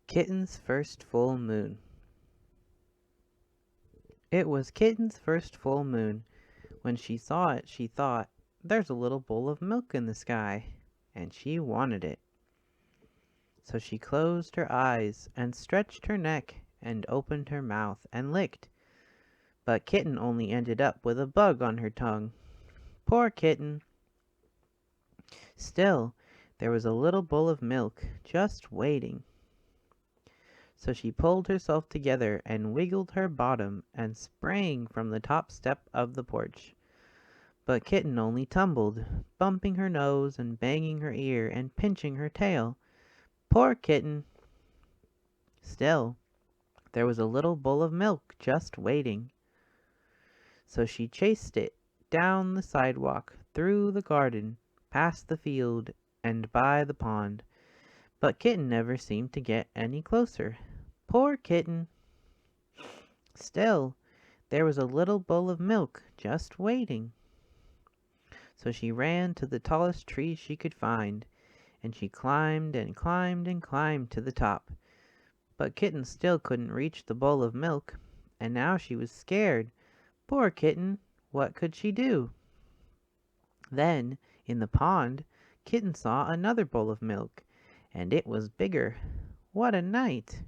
Kitten's first full moon. It was Kitten's first full moon. When she saw it, she thought, "There's a little bowl of milk in the sky," and she wanted it. So she closed her eyes and stretched her neck and opened her mouth and licked. But Kitten only ended up with a bug on her tongue. Poor Kitten! Still, there was a little bowl of milk just waiting. So she pulled herself together and wiggled her bottom and sprang from the top step of the porch. But Kitten only tumbled, bumping her nose and banging her ear and pinching her tail. Poor Kitten! Still, there was a little bowl of milk just waiting. So she chased it down the sidewalk, through the garden, past the field, and by the pond. But Kitten never seemed to get any closer. Poor Kitten! Still, there was a little bowl of milk just waiting. So she ran to the tallest tree she could find, and she climbed and climbed and climbed to the top. But Kitten still couldn't reach the bowl of milk, and now she was scared. Poor Kitten! What could she do? Then, in the pond, Kitten saw another bowl of milk, and it was bigger. What a night!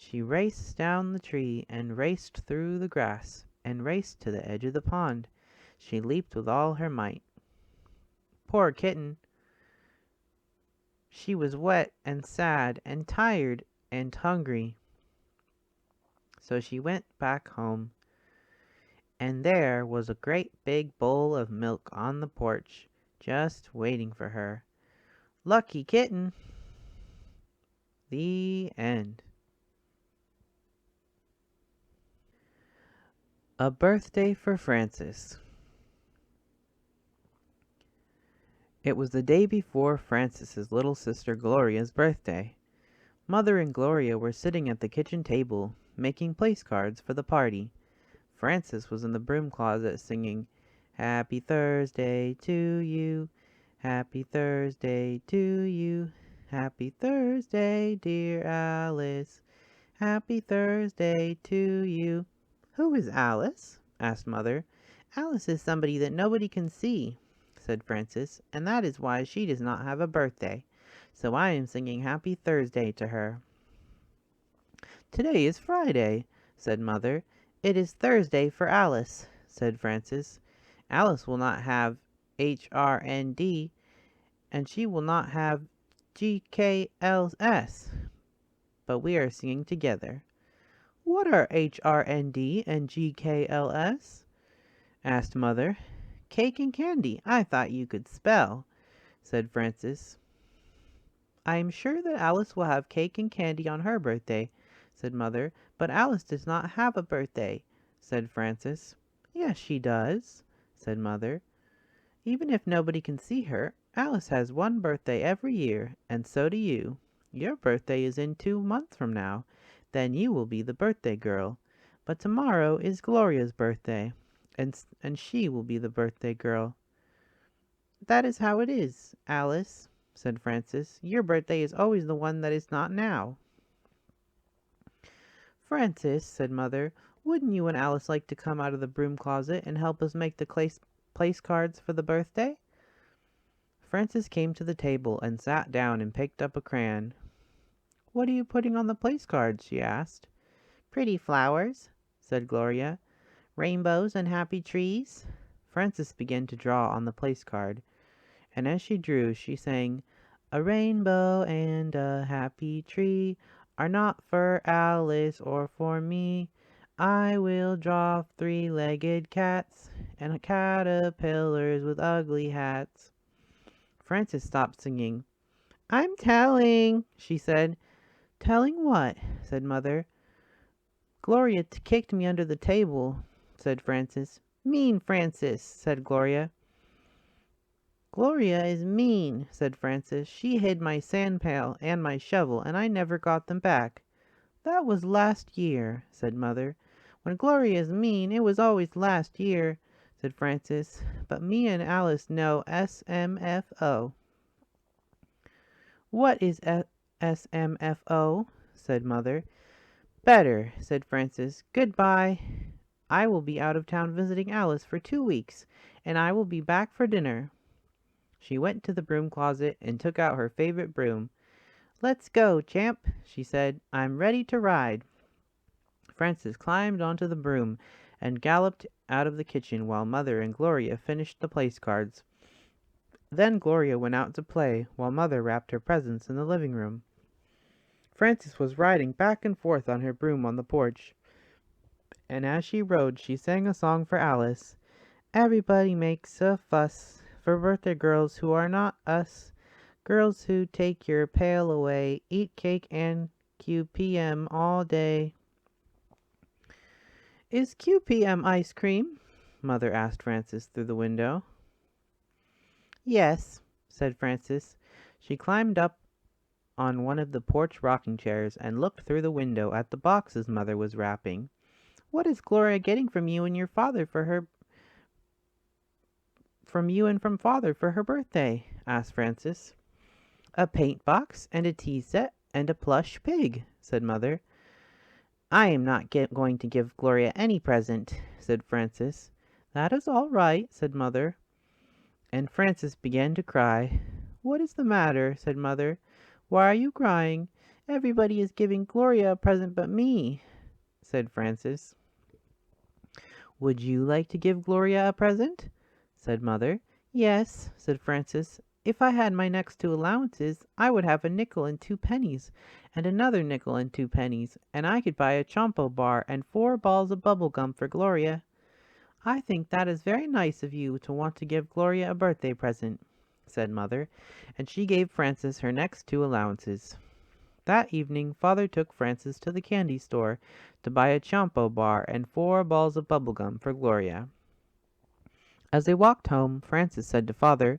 She raced down the tree and raced through the grass and raced to the edge of the pond. She leaped with all her might. Poor Kitten! She was wet and sad and tired and hungry. So she went back home, and there was a great big bowl of milk on the porch, just waiting for her. Lucky Kitten! The end. A birthday for Francis. It was the day before Francis's little sister Gloria's birthday. Mother and Gloria were sitting at the kitchen table, making place cards for the party. Francis was in the broom closet singing, "Happy Thursday to you, Happy Thursday to you, Happy Thursday, dear Alice, Happy Thursday to you." "Who is Alice?" asked Mother. "Alice is somebody that nobody can see," said Francis, "and that is why she does not have a birthday. So I am singing Happy Thursday to her." "Today is Friday," said Mother. "It is Thursday for Alice," said Francis. "Alice will not have HRND, and she will not have GKLS, but we are singing together." "What are HRND and GKLS?" asked Mother. "Cake and candy. I thought you could spell," said Francis. "I am sure that Alice will have cake and candy on her birthday," said Mother. "But Alice does not have a birthday," said Francis. "Yes, she does," said Mother. "Even if nobody can see her, Alice has one birthday every year, and so do you. Your birthday is in 2 months from now. Then you will be the birthday girl. But tomorrow is Gloria's birthday, and she will be the birthday girl." "That is how it is, Alice," said Francis. "Your birthday is always the one that is not now." "Francis," said Mother, "wouldn't you and Alice like to come out of the broom closet and help us make the place cards for the birthday?" Francis came to the table and sat down and picked up a crayon. "What are you putting on the place cards?" she asked. "Pretty flowers," said Gloria. "Rainbows and happy trees." Francis began to draw on the place card, and as she drew she sang, "A rainbow and a happy tree are not for Alice or for me. I will draw 3-legged cats and caterpillars with ugly hats." Francis stopped singing. "I'm telling," she said. "Telling what?" said Mother. "Gloria kicked me under the table," said Francis. "Mean Francis," said Gloria. "Gloria is mean," said Francis. "She hid my sand pail and my shovel, and I never got them back." "That was last year," said Mother. "When Gloria is mean, it was always last year," said Francis. "But me and Alice know SMFO." "What is SMFO, said Mother. Better, said Francis. Goodbye. I will be out of town visiting Alice for 2 weeks, and I will be back for dinner. She went to the broom closet and took out her favorite broom. Let's go, Champ, she said. I'm ready to ride. Francis climbed onto the broom and galloped out of the kitchen while Mother and Gloria finished the place cards. Then Gloria went out to play while Mother wrapped her presents in the living room. Frances was riding back and forth on her broom on the porch, and as she rode she sang a song for Alice. Everybody makes a fuss for birthday girls who are not us. Girls who take your pail away, eat cake and QPM all day. Is QPM ice cream? Mother asked Frances through the window. Yes, said Frances. She climbed up on one of the porch rocking chairs and looked through the window at the boxes Mother was wrapping. What is Gloria getting from you and Father for her birthday? Asked Frances. A paint box and a tea set and a plush pig, said Mother. I am not going to give Gloria any present, said Frances. That is all right, said Mother. And Frances began to cry. What is the matter? Said Mother. Why are you crying? Everybody is giving Gloria a present but me, said Frances. Would you like to give Gloria a present? Said Mother. Yes, said Frances. If I had my next 2 allowances, I would have a nickel and 2 pennies, and another nickel and 2 pennies, and I could buy a Chompo bar and 4 balls of bubble gum for Gloria. I think that is very nice of you to want to give Gloria a birthday present, said Mother, and she gave Frances her next 2 allowances. That evening Father took Frances to the candy store to buy a Chompo bar and 4 balls of bubble gum for Gloria. As they walked home, Frances said to Father,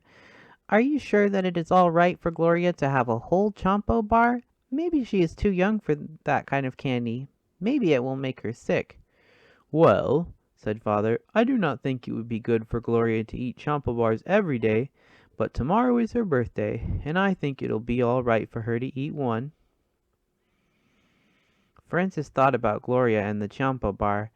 Are you sure that it is all right for Gloria to have a whole Chompo bar? Maybe she is too young for that kind of candy. Maybe it will make her sick. Well, said Father, I do not think it would be good for Gloria to eat Chompo bars every day, but tomorrow is her birthday, and I think it'll be all right for her to eat one. Frances thought about Gloria and the Chompo bar,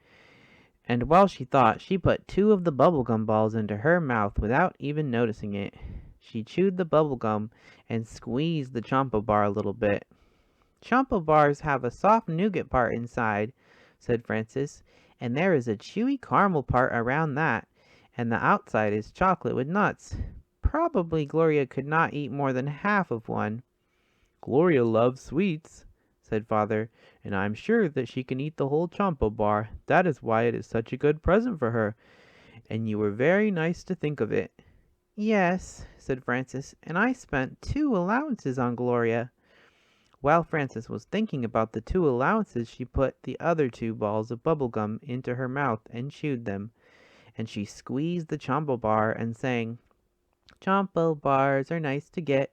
and while she thought, she put 2 of the bubblegum balls into her mouth without even noticing it. She chewed the bubblegum and squeezed the Chompo bar a little bit. Chompo bars have a soft nougat part inside, said Frances, and there is a chewy caramel part around that, and the outside is chocolate with nuts. Probably Gloria could not eat more than half of one. Gloria loves sweets, said Father, and I am sure that she can eat the whole Chompo bar. That is why it is such a good present for her, and you were very nice to think of it. Yes, said Frances, and I spent 2 allowances on Gloria. While Frances was thinking about the 2 allowances, she put the other 2 balls of bubble gum into her mouth and chewed them, and she squeezed the Chompo bar and sang, Chompo bars are nice to get.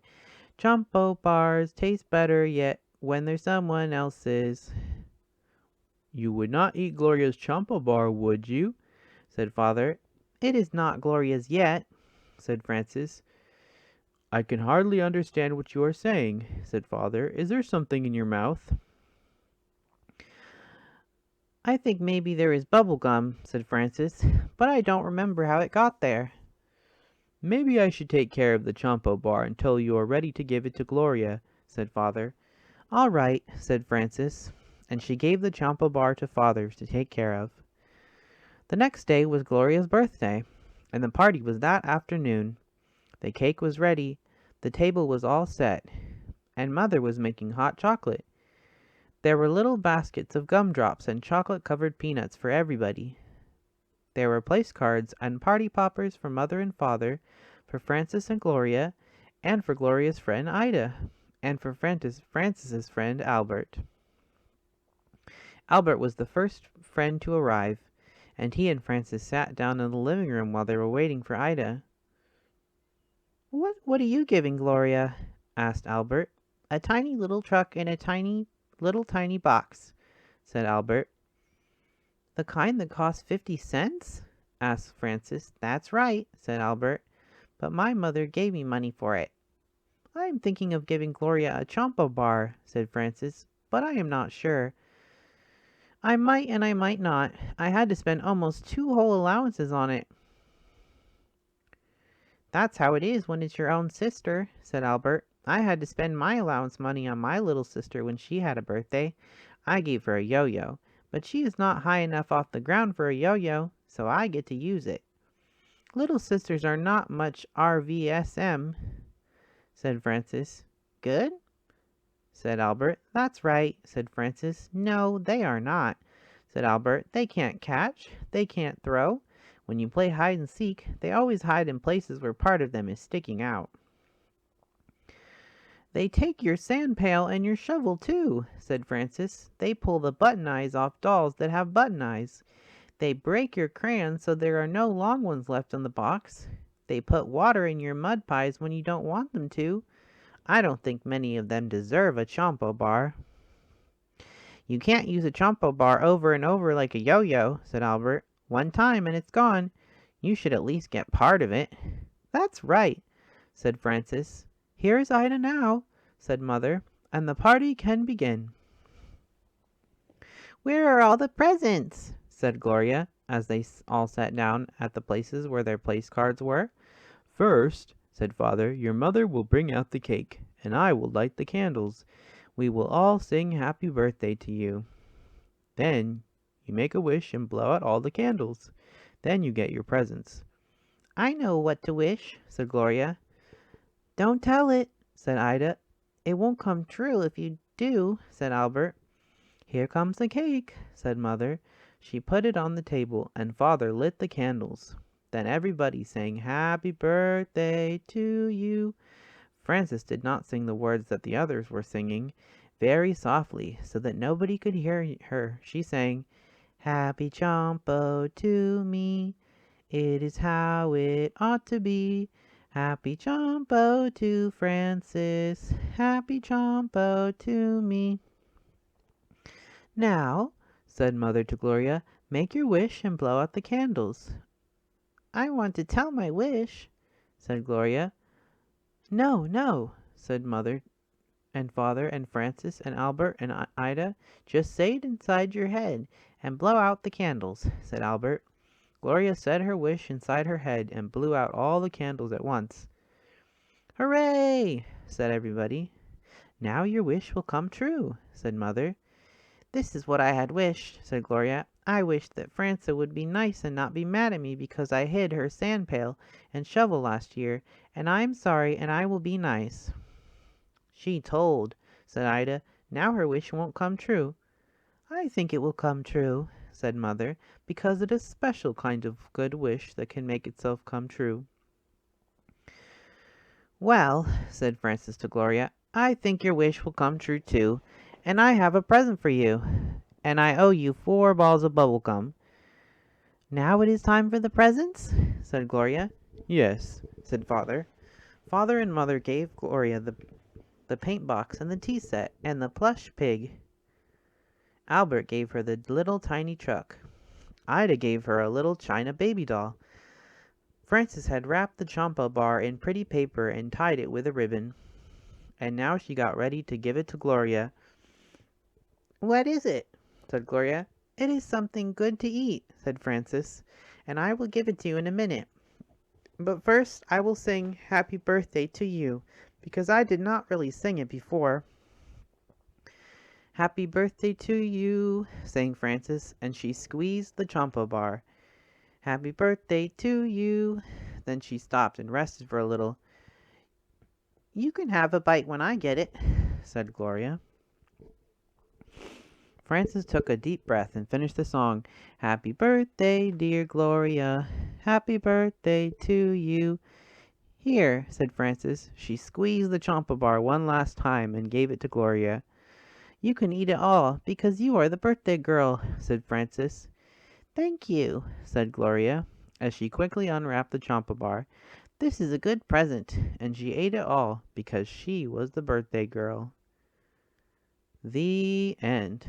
Chompo bars taste better yet when they're someone else's. You would not eat Gloria's Chompo bar, would you? Said Father. It is not Gloria's yet, said Frances. I can hardly understand what you are saying, said Father. Is there something in your mouth? I think maybe there is bubble gum, said Frances, but I don't remember how it got there. Maybe I should take care of the Chompo bar until you are ready to give it to Gloria, said Father. All right, said Frances, and she gave the Chompo bar to Father to take care of. The next day was Gloria's birthday, and the party was that afternoon. The cake was ready, the table was all set, and Mother was making hot chocolate. There were little baskets of gumdrops and chocolate-covered peanuts for everybody. There were place cards and party poppers for Mother and Father, for Frances and Gloria, and for Gloria's friend Ida, and for Frances's friend Albert. Albert was the first friend to arrive, and he and Frances sat down in the living room while they were waiting for Ida. What are you giving Gloria? Asked Albert. A tiny little truck in a tiny box, said Albert. The kind that costs 50 cents? Asked Frances. That's right, said Albert. But my mother gave me money for it. I am thinking of giving Gloria a Chompo bar, said Francis, but I am not sure. I might and I might not. I had to spend almost 2 whole allowances on it. That's how it is when it's your own sister, said Albert. I had to spend my allowance money on my little sister when she had a birthday. I gave her a yo-yo, but she is not high enough off the ground for a yo-yo, so I get to use it. Little sisters are not much RVSM, said Francis. Good? Said Albert. That's right, said Francis. No, they are not, said Albert. They can't catch. They can't throw. When you play hide and seek, they always hide in places where part of them is sticking out. They take your sand pail and your shovel too, said Francis. They pull the button eyes off dolls that have button eyes. They break your crayons so there are no long ones left in the box. They put water in your mud pies when you don't want them to. I don't think many of them deserve a Chompo bar. You can't use a Chompo bar over and over like a yo-yo, said Albert. One time and it's gone. You should at least get part of it. That's right, said Francis. Here is Ida now, said Mother, and the party can begin. Where are all the presents? Said Gloria, as they all sat down at the places where their place cards were. First, said Father, your mother will bring out the cake, and I will light the candles. We will all sing happy birthday to you. Then you make a wish and blow out all the candles. Then you get your presents. I know what to wish, said Gloria. Don't tell it, said Ida. It won't come true if you do, said Albert. Here comes the cake, said Mother. She put it on the table, and Father lit the candles. Then everybody sang happy birthday to you. Frances did not sing the words that the others were singing, very softly, so that nobody could hear her. She sang, Happy Chompo to me, it is how it ought to be. Happy Chompo to Francis, happy Chompo to me. Now, said Mother to Gloria, make your wish and blow out the candles. I want to tell my wish, said Gloria. No, no, said Mother and Father and Francis and Albert and Ida. Just say it inside your head and blow out the candles, said Albert. Gloria said her wish inside her head and blew out all the candles at once. Hooray! Said everybody. Now your wish will come true, said Mother. This is what I had wished, said Gloria. I wished that Frances would be nice and not be mad at me because I hid her sand pail and shovel last year, and I am sorry and I will be nice. She told, said Ida. Now her wish won't come true. I think it will come true, said Mother, because it is a special kind of good wish that can make itself come true. Well, said Frances to Gloria, I think your wish will come true too, and I have a present for you, and I owe you 4 balls of bubble gum. Now it is time for the presents, said Gloria. Yes, said Father. Father and Mother gave Gloria the paint box and the tea set and the plush pig. Albert gave her the little tiny truck. Ida gave her a little china baby doll. Frances had wrapped the Chompo bar in pretty paper and tied it with a ribbon, and now she got ready to give it to Gloria. What is it? Said Gloria. It is something good to eat, said Frances, and I will give it to you in a minute. But first I will sing Happy Birthday to you, because I did not really sing it before. Happy birthday to you, sang Frances, and she squeezed the Chompo bar. Happy birthday to you. Then she stopped and rested for a little. You can have a bite when I get it, said Gloria. Frances took a deep breath and finished the song. Happy birthday, dear Gloria. Happy birthday to you. Here, said Frances. She squeezed the Chompa bar one last time and gave it to Gloria. You can eat it all, because you are the birthday girl, said Frances. Thank you, said Gloria, as she quickly unwrapped the Chompa bar. This is a good present, and she ate it all, because she was the birthday girl. The end.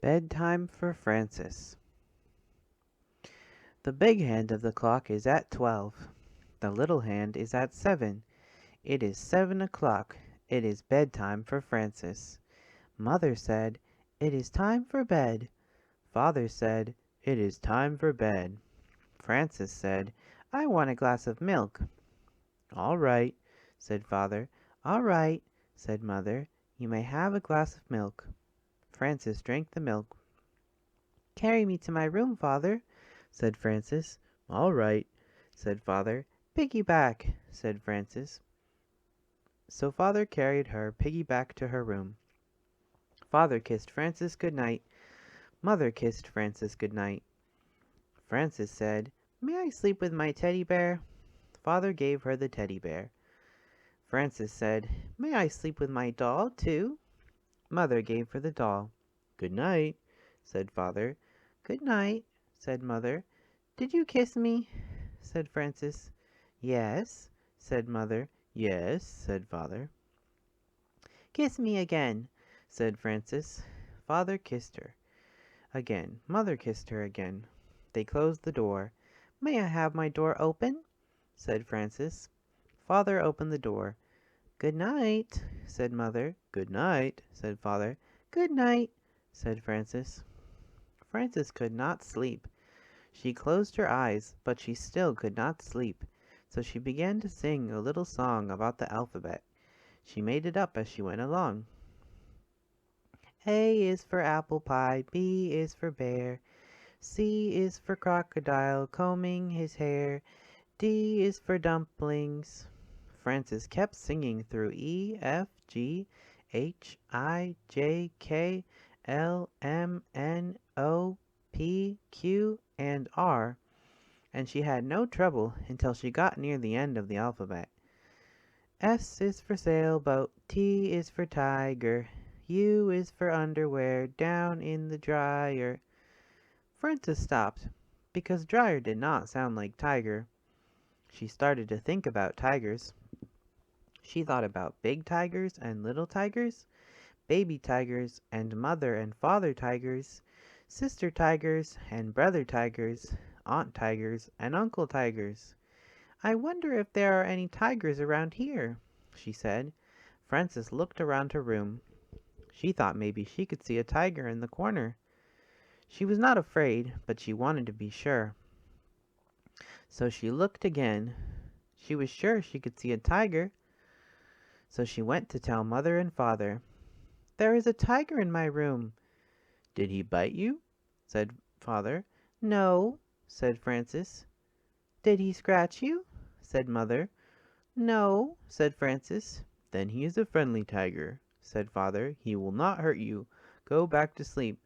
Bedtime for Frances. The big hand of the clock is at 12. The little hand is at 7. It is 7 o'clock. It is bedtime for Francis. Mother said, "It is time for bed." Father said, "It is time for bed." Francis said, "I want a glass of milk." "All right," said Father. "All right," said Mother. "You may have a glass of milk." Francis drank the milk. "Carry me to my room, Father," said Francis. "All right," said Father. "Piggyback," said Francis. So Father carried her piggyback to her room. Father kissed Francis good night. Mother kissed Francis good night. Francis said, "May I sleep with my teddy bear?" Father gave her the teddy bear. Francis said, "May I sleep with my doll, too?" Mother gave her the doll. "Good night," said Father. "Good night," said Mother. "Did you kiss me?" said Francis. "Yes," said Mother. "Yes," said Father. "Kiss me again," said Francis. Father kissed her again. Mother kissed her again. They closed the door. "May I have my door open?" said Francis. Father opened the door. "Good night," said Mother. "Good night," said Father. "Good night," said Francis. Francis could not sleep. She closed her eyes, but she still could not sleep, so she began to sing a little song about the alphabet. She made it up as she went along. A is for apple pie, B is for bear, C is for crocodile combing his hair, D is for dumplings. Francis kept singing through E, F, G, H, I, J, K, L, M, N, O, P, Q, and R, and she had no trouble until she got near the end of the alphabet. S is for sailboat, T is for tiger, U is for underwear down in the dryer. Francis stopped, because dryer did not sound like tiger. She started to think about tigers. She thought about big tigers and little tigers, baby tigers and mother and father tigers, sister tigers and brother tigers, aunt tigers and uncle tigers. "I wonder if there are any tigers around here," she said. Francis looked around her room. She thought maybe she could see a tiger in the corner. She was not afraid, but she wanted to be sure. So she looked again. She was sure she could see a tiger. So she went to tell Mother and Father. "There is a tiger in my room." "Did he bite you?" said Father. "No," said Francis. "Did he scratch you?" said Mother. "No," said Francis. "Then he is a friendly tiger," said Father. "He will not hurt you. Go back to sleep."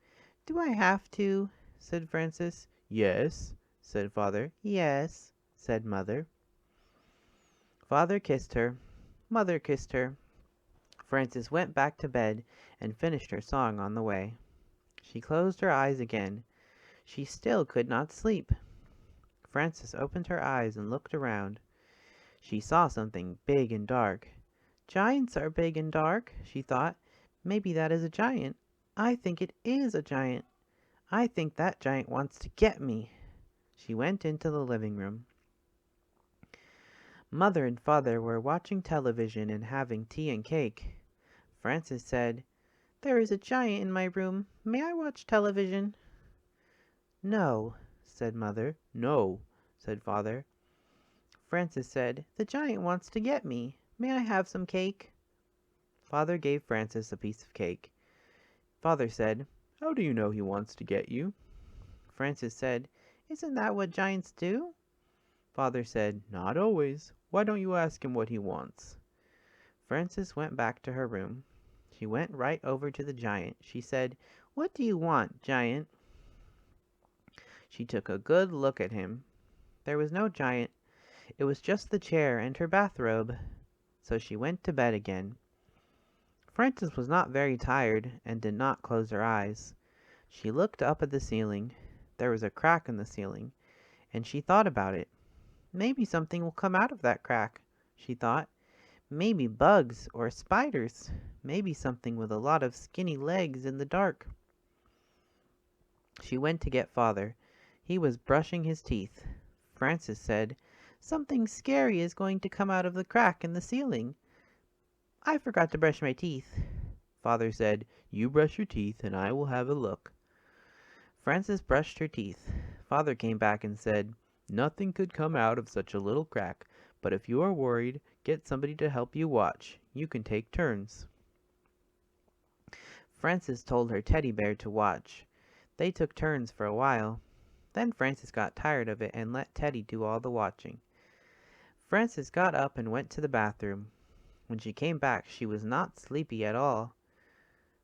"Do I have to?" said Francis. "Yes," said Father. "Yes," said Mother. Father kissed her. Mother kissed her. Francis went back to bed and finished her song on the way. She closed her eyes again. She still could not sleep. Francis opened her eyes and looked around. She saw something big and dark. "Giants are big and dark," she thought. "Maybe that is a giant. I think it is a giant. I think that giant wants to get me." She went into the living room. Mother and Father were watching television and having tea and cake. Francis said, "There is a giant in my room. May I watch television?" "No," said Mother. "No," said Father. Francis said, "The giant wants to get me. May I have some cake?" Father gave Francis a piece of cake. Father said, "How do you know he wants to get you?" Francis said, "Isn't that what giants do?" Father said, "Not always. Why don't you ask him what he wants?" Francis went back to her room. She went right over to the giant. She said, "What do you want, giant?" She took a good look at him. There was no giant. It was just the chair and her bathrobe. So she went to bed again. Francis was not very tired and did not close her eyes. She looked up at the ceiling. There was a crack in the ceiling, and she thought about it. "Maybe something will come out of that crack," she thought. "Maybe bugs or spiders. Maybe something with a lot of skinny legs in the dark." She went to get Father. He was brushing his teeth. Francis said, Something scary is going to come out of the crack in the ceiling. I forgot to brush my teeth. Father said, "You brush your teeth and I will have a look." Frances brushed her teeth. Father came back and said, "Nothing could come out of such a little crack, but if you are worried, get somebody to help you watch. You can take turns." Frances told her teddy bear to watch. They took turns for a while. Then Frances got tired of it and let Teddy do all the watching. Frances got up and went to the bathroom. When she came back, she was not sleepy at all.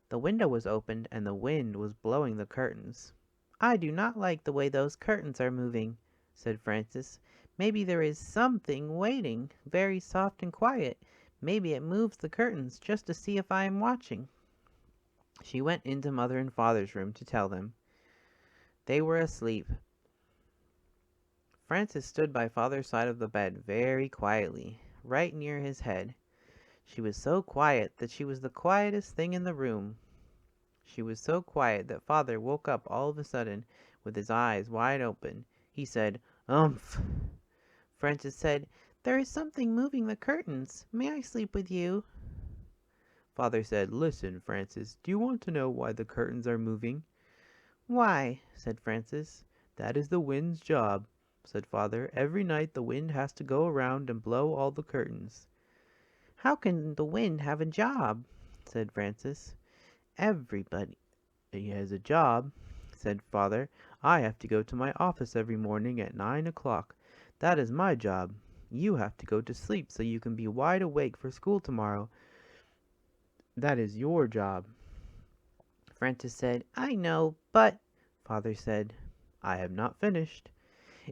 The window was opened and the wind was blowing the curtains. "I do not like the way those curtains are moving," said Frances. "Maybe there is something waiting, very soft and quiet. Maybe it moves the curtains just to see if I am watching." She went into Mother and Father's room to tell them. They were asleep. Frances stood by Father's side of the bed very quietly, right near his head. She was so quiet that she was the quietest thing in the room. She was so quiet that Father woke up all of a sudden with his eyes wide open. He said, "Umph." Frances said, "There is something moving the curtains. May I sleep with you?" Father said, "Listen, Frances, do you want to know why the curtains are moving?" "Why?" said Frances. "That is the wind's job," said Father. "Every night the wind has to go around and blow all the curtains." "How can the wind have a job?" said Frances. "Everybody has a job," said Father. "I have to go to my office every morning at 9 o'clock. That is my job. You have to go to sleep so you can be wide awake for school tomorrow. That is your job." Frances said, "I know, but—" Father said, "I have not finished.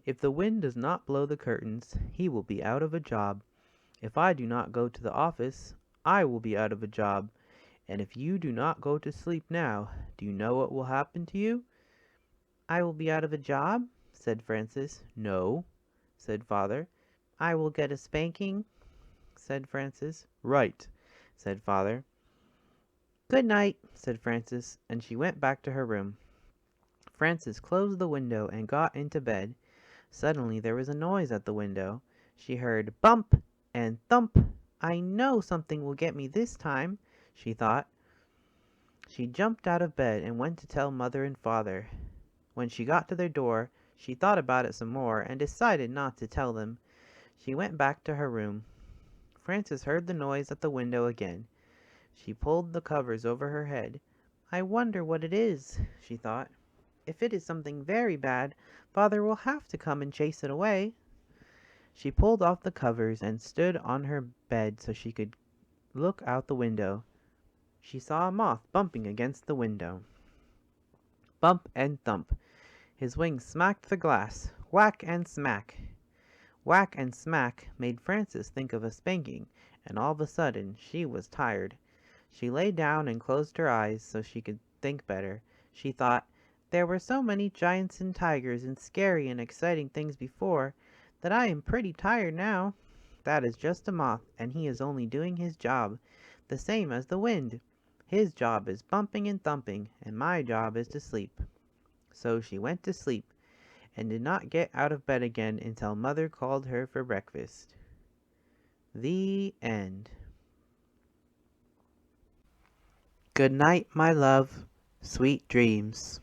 If the wind does not blow the curtains, he will be out of a job. If I do not go to the office, I will be out of a job. And if you do not go to sleep now, do you know what will happen to you?" "I will be out of a job?" said Frances. "No," said Father. "I will get a spanking?" said Frances. "Right," said Father. "Good night," said Frances, and she went back to her room. Frances closed the window and got into bed. Suddenly there was a noise at the window. She heard bump and thump. "I know something will get me this time," she thought. She jumped out of bed and went to tell Mother and Father. When she got to their door, she thought about it some more and decided not to tell them. She went back to her room. Frances heard the noise at the window again. She pulled the covers over her head. "I wonder what it is," she thought. "If it is something very bad, Father will have to come and chase it away." She pulled off the covers and stood on her bed so she could look out the window. She saw a moth bumping against the window. Bump and thump. His wings smacked the glass. Whack and smack. Whack and smack made Frances think of a spanking, and all of a sudden she was tired. She lay down and closed her eyes so she could think better. She thought, "There were so many giants and tigers and scary and exciting things before, that I am pretty tired now. That is just a moth, and he is only doing his job, the same as the wind. His job is bumping and thumping, and my job is to sleep." So she went to sleep, and did not get out of bed again until Mother called her for breakfast. The end. Good night, my love. Sweet dreams.